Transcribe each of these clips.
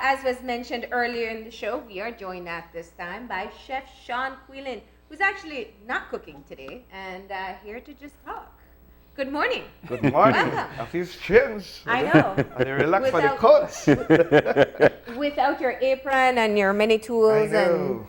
as was mentioned earlier in the show, we are joined at this time by Chef Sean Kuylen, who's actually not cooking today and here to just talk. Good morning. Good morning. Welcome. I feel strange. I know. And you relax for the coach. Without your apron and your many tools, I know.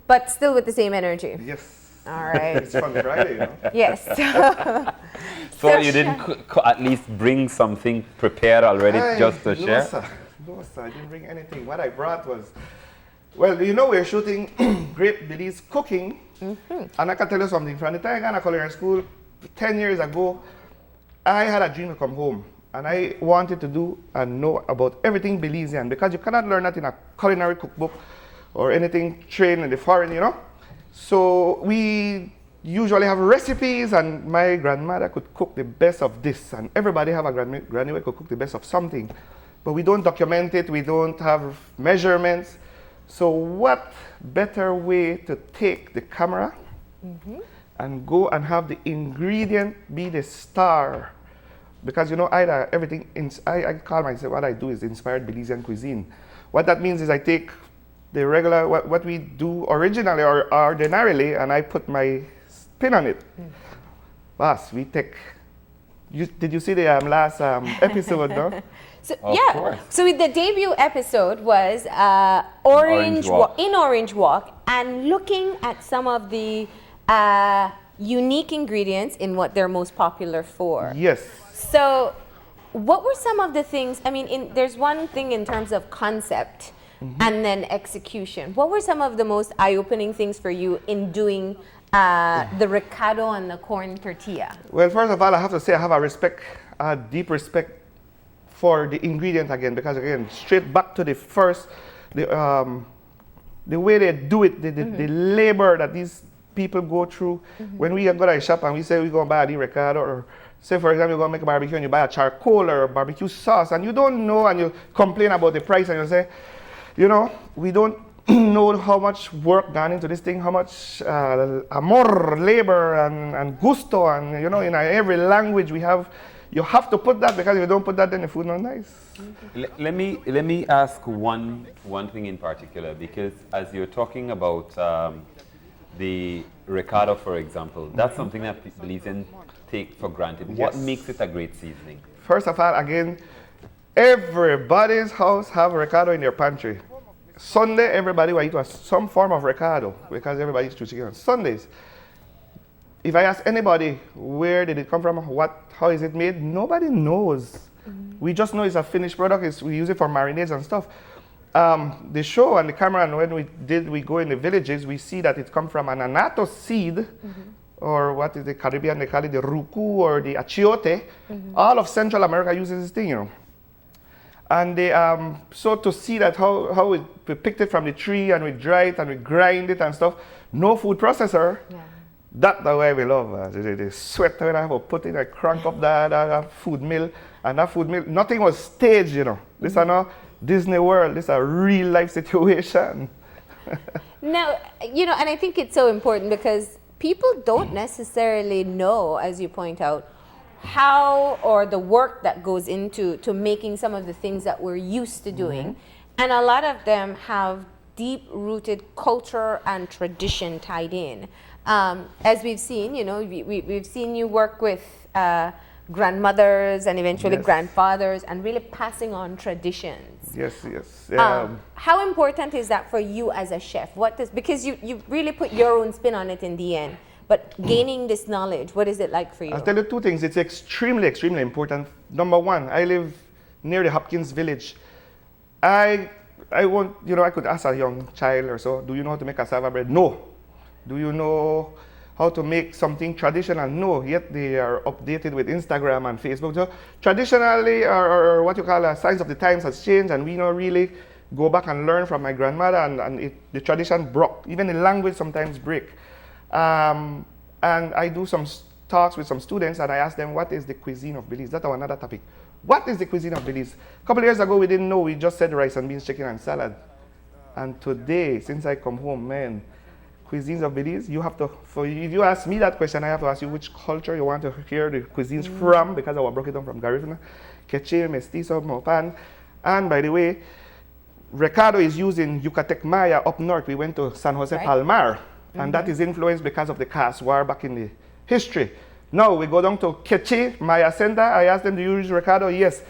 but still with the same energy. Yes. All right. It's fun Friday, you know. Yes. So you didn't at least bring something prepared already just to no, share? Sir. No, sir. I didn't bring anything. What I brought was, well, you know, we're shooting Great Belize Cooking. And I can tell you something. From the time I got to culinary school 10 years ago, I had a dream to come home. And I wanted to do and know about everything Belizean, because you cannot learn that in a culinary cookbook or anything trained in the foreign, you know. So we usually have recipes, and my grandmother could cook the best of this, and everybody have a granny who could cook the best of something. But we don't document it, we don't have measurements. So what better way to take the camera and go and have the ingredient be the star? Because you know, everything, I call myself, what I do is inspired Belizean cuisine. What that means is I take the regular, what we do originally or ordinarily, and I put my spin on it. Boss, we take, did you see the last episode, no? So, Of yeah. course. So the debut episode was Orange Walk. in Orange Walk, and looking at some of the unique ingredients in what they're most popular for. Yes. So, what were some of the things? I mean, there's one thing in terms of concept and then execution. What were some of the most eye-opening things for you in doing the recado and the corn tortilla? Well, first of all, I have to say I have a deep respect for the ingredient again, because again, straight back to the first, the way they do it, the labor that these people go through. When we go to a shop and we say we go buy a recado, or say for example you go make a barbecue and you buy a charcoal or a barbecue sauce, and you don't know, and you complain about the price, and you say, you know, we don't know how much work gone into this thing, how much amor, labor, and gusto, and you know, in every language we have. You have to put that, because if you don't put that, then the food not nice. Let me ask one thing in particular, because as you're talking about the recado, for example, that's something that Belizeans take for granted. What Yes. makes it a great seasoning? First of all, again, everybody's house have recado in their pantry. Sunday, everybody will eat some form of recado, because everybody eats chicken on Sundays. If I ask anybody, where did it come from, how is it made, nobody knows. We just know it's a finished product. We use it for marinades and stuff. The show and the camera, and when we go in the villages, we see that it comes from an anato seed, or what is the Caribbean, they call it the ruku or the achiote. All of Central America uses this thing, you know. And they, so to see that how we picked it from the tree, and we dry it and we grind it and stuff, no food processor. Yeah. That's the way we love the sweat when I have to put in, I crank up that food mill, and that food mill, nothing was staged, you know. This is not Disney World, this is a real life situation. Now, you know, and I think it's so important because people don't necessarily know, as you point out, how or the work that goes into making some of the things that we're used to doing. And a lot of them have deep-rooted culture and tradition tied in. As we've seen, you know, we've seen you work with grandmothers and eventually Yes. grandfathers, and really passing on traditions. Yes, yes. How important is that for you as a chef? Because you really put your own spin on it in the end, but gaining this knowledge, what is it like for you? I'll tell you two things. It's extremely, extremely important. Number one, I live near the Hopkins village. I want, you know, I could ask a young child or so, do you know how to make cassava bread? No. Do you know how to make something traditional? No. Yet they are updated with Instagram and Facebook. So traditionally, or what you call a signs of the times has changed, and we don't really go back and learn from my grandmother, and the tradition broke. Even the language sometimes break. And I do some talks with some students, and I ask them, what is the cuisine of Belize? That's another topic. What is the cuisine of Belize? A couple of years ago, we didn't know. We just said rice and beans, chicken and salad. And today, since I come home, man, cuisines of Belize, you have to, if you ask me that question, I have to ask you which culture you want to hear the cuisines from, because I broke it down from Garifuna, Quechua, Mestizo, Mopan. And by the way, Recado is used in Yucatec Maya up north. We went to San Jose Right. Palmar, and that is influenced because of the caste war back in the history. Now we go down to Quechua, Maya Senda. I asked them, do you use Recado? Yes.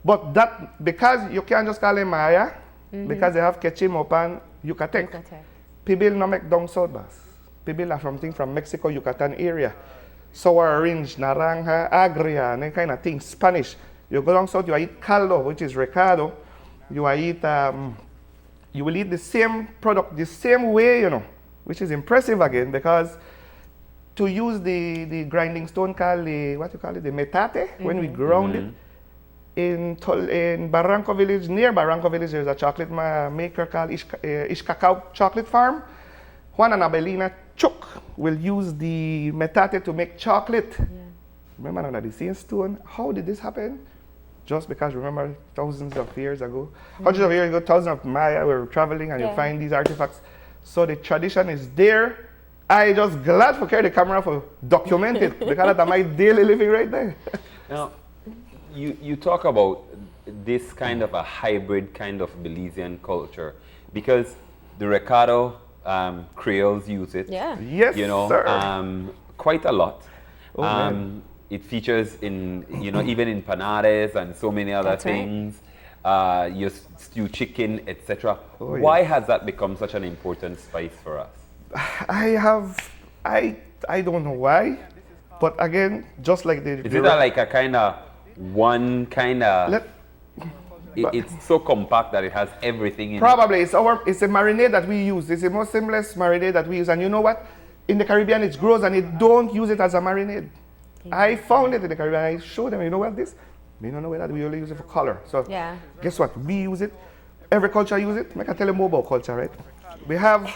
But that, because you can't just call them Maya, because they have Quechua, Mopan, Yucatec. People no make down south bas. People are from Mexico, Yucatan area. Sour orange, naranja, agria, and that kind of thing. Spanish. You go down south, you eat caldo, which is Recado. You will eat the same product the same way, you know, which is impressive again, because to use the grinding stone called the, what you call it, the metate, when we ground it, in Barranco Village, near Barranco Village, there's a chocolate maker called Ishkakao Chocolate Farm. Juan and Abelina Chuk will use the metate to make chocolate. Remember now that the same stone, how did this happen? Just because, remember, thousands of years ago, hundreds of years ago, thousands of Maya were traveling and you find these artifacts. So the tradition is there. I just glad for carry the camera for document it because that's my daily living right there. Now, you talk about this kind of a hybrid kind of Belizean culture because the Recado Creoles use it. Yeah. Yes, you know, sir. quite a lot. Man. It features in, you know, even in panades and so many other things. Your stew chicken, etc. Why has that become such an important spice for us? I don't know why, but again, just like the. Is it like a kind of one kind of? It's so compact that it has everything in it. Probably it's a marinade that we use. It's the most simplest marinade that we use, and you know what? In the Caribbean, it grows, and it don't use it as a marinade. I found it in the Caribbean. I showed them, you know what this? They don't know that we only use it for color. So guess what? We use it. Every culture use it. Make I tell you more about culture, right? We have,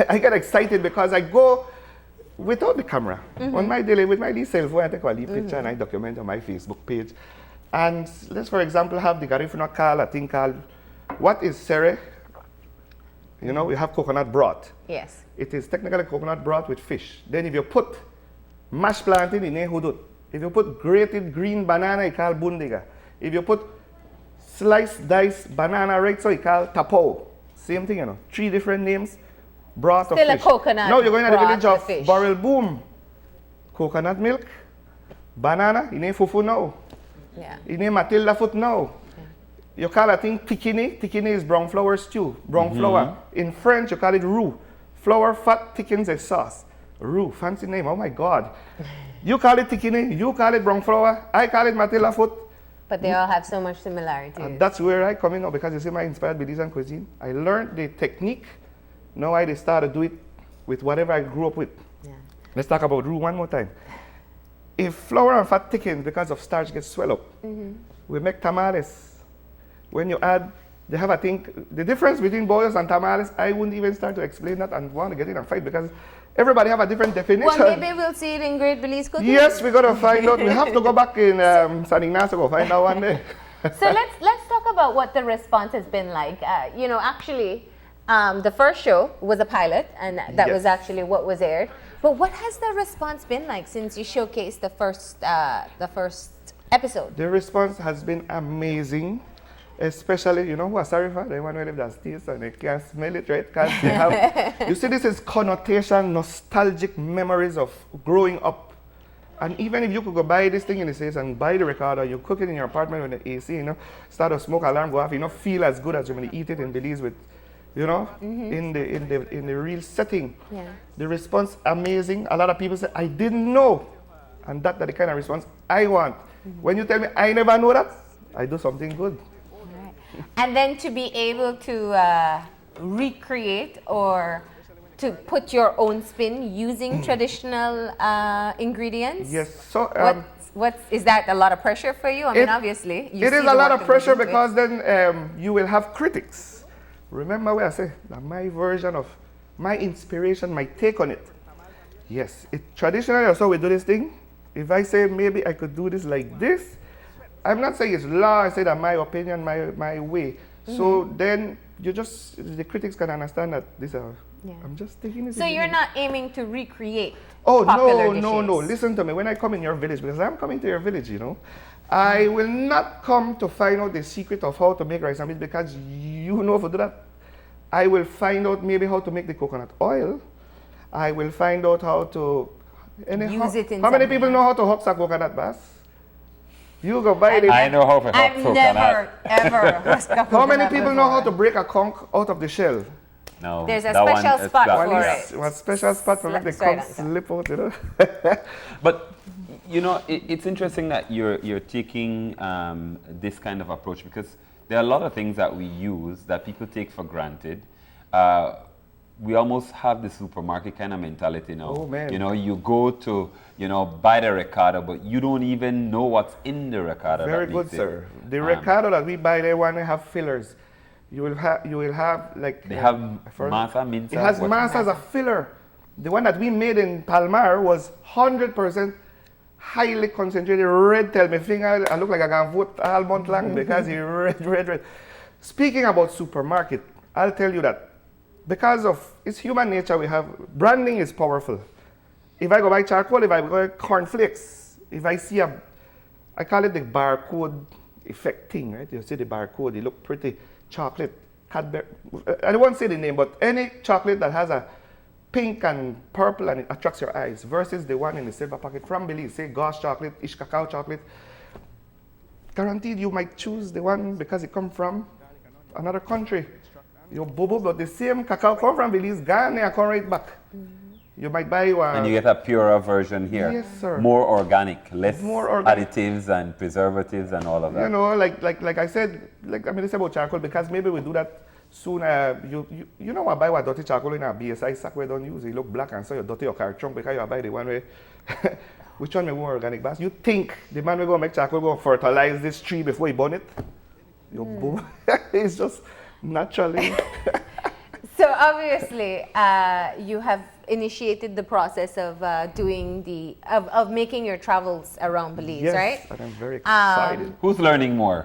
I get excited because I go without the camera. On my daily, with my cell phone, I take a picture and I document on my Facebook page. And let's, for example, have the Garifuna call, a thing called, what is sere? You know, we have coconut broth. Yes. It is technically coconut broth with fish. Then if you put mashed plantain, in hudut. If you put grated green banana, it's called bundiga. If you put sliced, diced banana, right, so it's called tapo. Same thing, you know. 3 different names. Broth Still of fish. a coconut. Now you're going to the village of fish. Burrell Boom. Coconut milk, banana, in fufu now. Yeah. In Matilda foot now. You call a thing tikini. Tikini is brown flour stew. Brown flour. In French, you call it roux. Flour, fat, thickens a sauce. Roux, fancy name, oh my God. You call it tikini, you call it brown flour, I call it Matilda foot. But they all have so much similarity. And that's where I come in now, because you see my inspired Belizean cuisine. I learned the technique. Now I start to do it with whatever I grew up with. Let's talk about roux one more time. If flour and fat thickens because of starch gets swell up, we make tamales. When you add, they have a thing, the difference between boils and tamales, I wouldn't even start to explain that and want to get in a fight because everybody have a different definition. Well, maybe we'll see it in Great Belize Cooking. Yes, we got to find out. We have to go back in San Ignacio to find out one day. So let's talk about what the response has been like. You know, actually, the first show was a pilot, and that was actually what was aired. But what has the response been like since you showcased the first episode? The response has been amazing. Especially, you know who are sorry for? The one who live that states and they can't smell it, right? Because they have, you see, this is connotation, nostalgic memories of growing up. And even if you could go buy this thing in the States and buy the recorder, you cook it in your apartment with the AC, you know, start a smoke alarm go off, you know, feel as good as when you eat it in Belize with, you know, in the real setting. Yeah. The response, amazing. A lot of people say, I didn't know. And that's the kind of response I want. When you tell me, I never know that, I do something good. And then to be able to recreate or to put your own spin using traditional ingredients. Yes. So is that a lot of pressure for you? I mean, obviously. It is a lot of pressure because then you will have critics. Remember where I say that my version of my inspiration, my take on it. Yes, traditionally that's how we do this thing. If I say maybe I could do this like this, I'm not saying it's law, I say that my opinion, my way. So then the critics can understand that I'm just taking it. So you're not aiming to recreate popular dishes. No. Listen to me. When I come in your village, because I'm coming to your village, you know, I will not come to find out the secret of how to make rice and beans because you know how to do that. I will find out maybe how to make the coconut oil. I will find out how to Use it in how many something people know how to hot coconut bass? You go buy it. I know how to hot I've coconut. never, ever husked a How many coconut people know how to before. break a conch out of the shell? No, There's a that one special is spot that- for it. One special spot for make the Slide conch on top. slip out, you know. But you know, it's interesting that you're taking this kind of approach because there are a lot of things that we use that people take for granted. We almost have the supermarket kind of mentality now. Oh, man. You know, you go to, you know, buy the ricotta, but you don't even know what's in the ricotta. Very that good, makes it. sir. The ricotta that we buy, they want to have fillers. You will have like. They have first- masa, mince. It has what- masa as a filler. The one that we made in Palmar was 100% highly concentrated red. Tell me finger, I look like I can vote all month long because it's red. Speaking about supermarket, I'll tell you that because of it's human nature, we have branding is powerful. If I go buy charcoal, if I go buy cornflakes, if I see I call it the barcode effect thing, right? You see the barcode, it look pretty chocolate, Cadbury. I don't want to say the name, but any chocolate that has a pink and purple and it attracts your eyes versus the one in the silver packet from Belize, say Gosh chocolate, Ish cacao chocolate. Guaranteed you might choose the one because it comes from another country. Your bobo, but the same cacao come from Belize, Ghana, come right back. You might buy one. And you get a purer version here. Yes, sir. More organic, less More organic. additives and preservatives and all of that. You know, like I said, it's about charcoal because maybe we do that soon. You know, I buy what dirty charcoal in a BSI sack we don't use. It look black and so you dirty your car trunk because you buy the one way. Which one may more organic bass? You think the man will go make charcoal go fertilize this tree before he burn it? You boom. It's just naturally. So obviously, you have initiated the process of of making your travels around Belize, Yes, right? and I'm very excited. Who's learning more?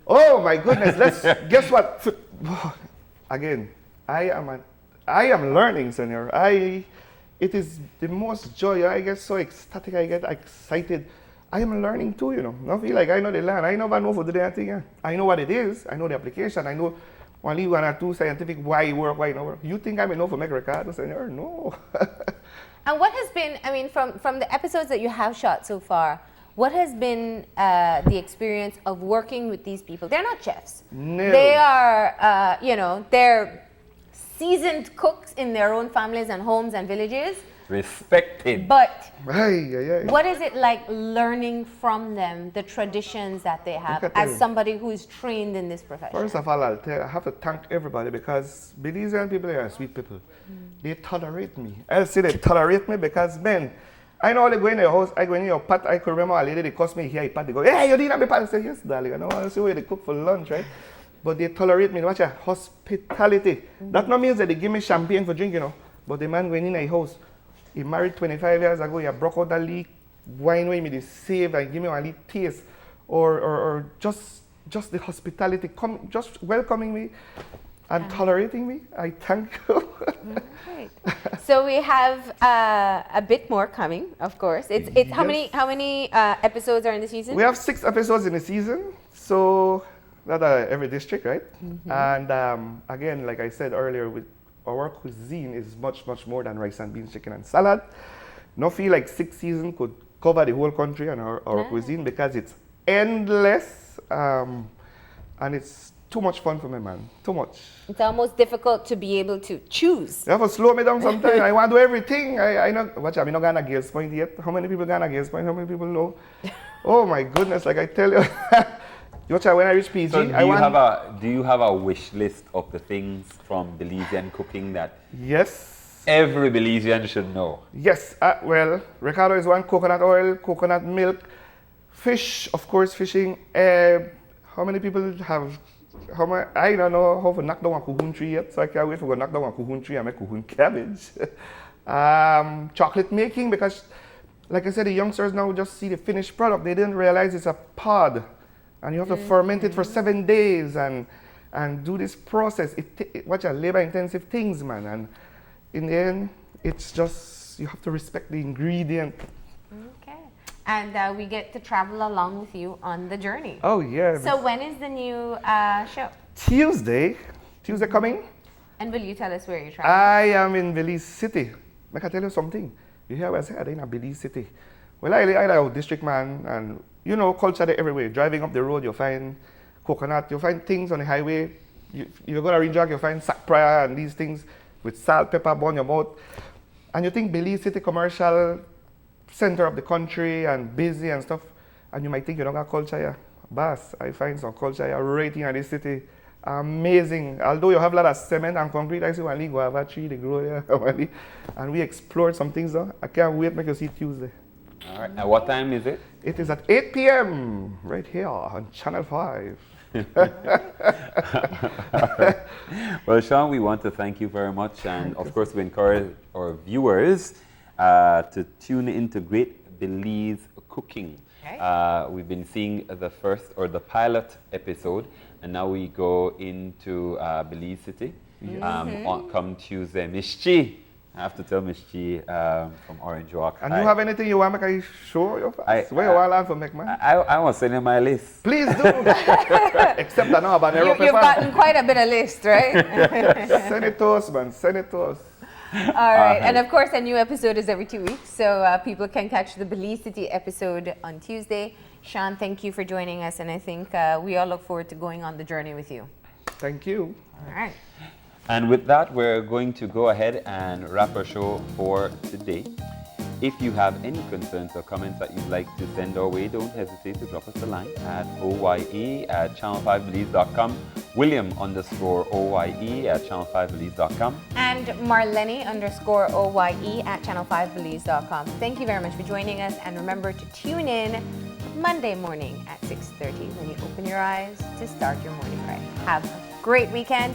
Oh my goodness! Guess what? Again, I am learning, Senor. It is the most joy. I get so ecstatic. I get excited. I am learning too, you know. Not feel like I know the land. I know what I know for the damn thing. I know what it is. I know the application. I know only one or two scientific why it work, why it not work. You think I may know for make Ricardo, Senor? No. And what has been, I mean, from the episodes that you have shot so far, what has been the experience of working with these people? They're not chefs. No. They are, they're seasoned cooks in their own families and homes and villages. Respected. But Ay. what is it like learning from them, the traditions that they have, Look at as them. somebody who is trained in this profession? First of all, I have to thank everybody because Belizean people are sweet people. They tolerate me. I'll say they tolerate me because, man, I know they go in your house, I go in your pot, I can remember a lady, they cost me here, pot, they go, hey, you didn't have a pot. I say, yes, darling, I know, I see where they cook for lunch, right? But they tolerate me. Watch a hospitality. That no means that they give me champagne for drinking, you know. But the man went in a house. He married 25 years ago. He broke out that leak. Wine with me, they save and give me a little taste. Or just the hospitality, just welcoming me and tolerating me. I thank you. Great. So we have a bit more coming, of course. It's how many episodes are in the season? We have 6 episodes in the season. So that every district, right? And again, like I said earlier, our cuisine is much, much more than rice and beans, chicken and salad. No feel like 6 seasons could cover the whole country and our cuisine because it's endless and it's too much fun for me, man. Too much. It's almost difficult to be able to choose. You have to slow me down sometimes. I want to do everything. I know. Watch, I'm not going to Gales Point yet. How many people going to Gales Point? How many people know? Oh my goodness! Like I tell you, watch, when I reach PG, So do you have a wish list of the things from Belizean cooking that Yes. every Belizean should know? Yes. Well, Ricardo is one. Coconut oil, coconut milk, fish. Of course, fishing. How many people have? I don't know how to knock down a cohoon tree yet, so I can't wait for go knock down a cohoon tree and make cohoon cabbage. Chocolate making, because like I said, the youngsters now just see the finished product. They didn't realize it's a pod and you have to ferment it for 7 days and do this process. Watch a labor intensive things, man. And in the end, it's just, you have to respect the ingredient. Okay. and we get to travel along with you on the journey. Oh, yeah. So when is the new show? Tuesday coming. And will you tell us where you're traveling? I am in Belize City. I can tell you something. You hear what I say? I'm in Belize City. Well, I'm a district man, and you know, culture there everywhere. Driving up the road, you'll find coconut, you'll find things on the highway. You go to Rinjak, you'll find sack prayer and these things with salt, pepper, burn your mouth. And you think Belize City commercial center of the country and busy and stuff, and you might think you don't got culture here. Boss, I find some culture here right here in this city. Amazing. Although you have a lot of cement and concrete, I see one league guava tree, they grow here. And we explored some things though. I can't wait to make you see Tuesday. All right. And what time is it? It is at 8 p.m. right here on Channel 5. Well, Sean, we want to thank you very much. And of course, we encourage our viewers to tune into Great Belize Cooking. Okay. We've been seeing the first or the pilot episode, and now we go into Belize City. Come Tuesday. Miss Chi, I have to tell Miss Chi from Orange Walk. And you have anything you want to show your face? Where you want to learn from, man? I want to send you my list. Please do. Except I know about You've gotten quite a bit of list, right? Send it to us, man. Send it to us. All right. And of course, a new episode is every 2 weeks. So people can catch the Belize City episode on Tuesday. Sean, thank you for joining us. And I think we all look forward to going on the journey with you. Thank you. All right. And with that, we're going to go ahead and wrap our show for today. If you have any concerns or comments that you'd like to send our way, don't hesitate to drop us a line at oye@channel5belize.com, William_oye@channel5belize.com, And Marleni_oye@channel5belize.com. Thank you very much for joining us. And remember to tune in Monday morning at 6:30 when you open your eyes to start your morning right. Have a great weekend.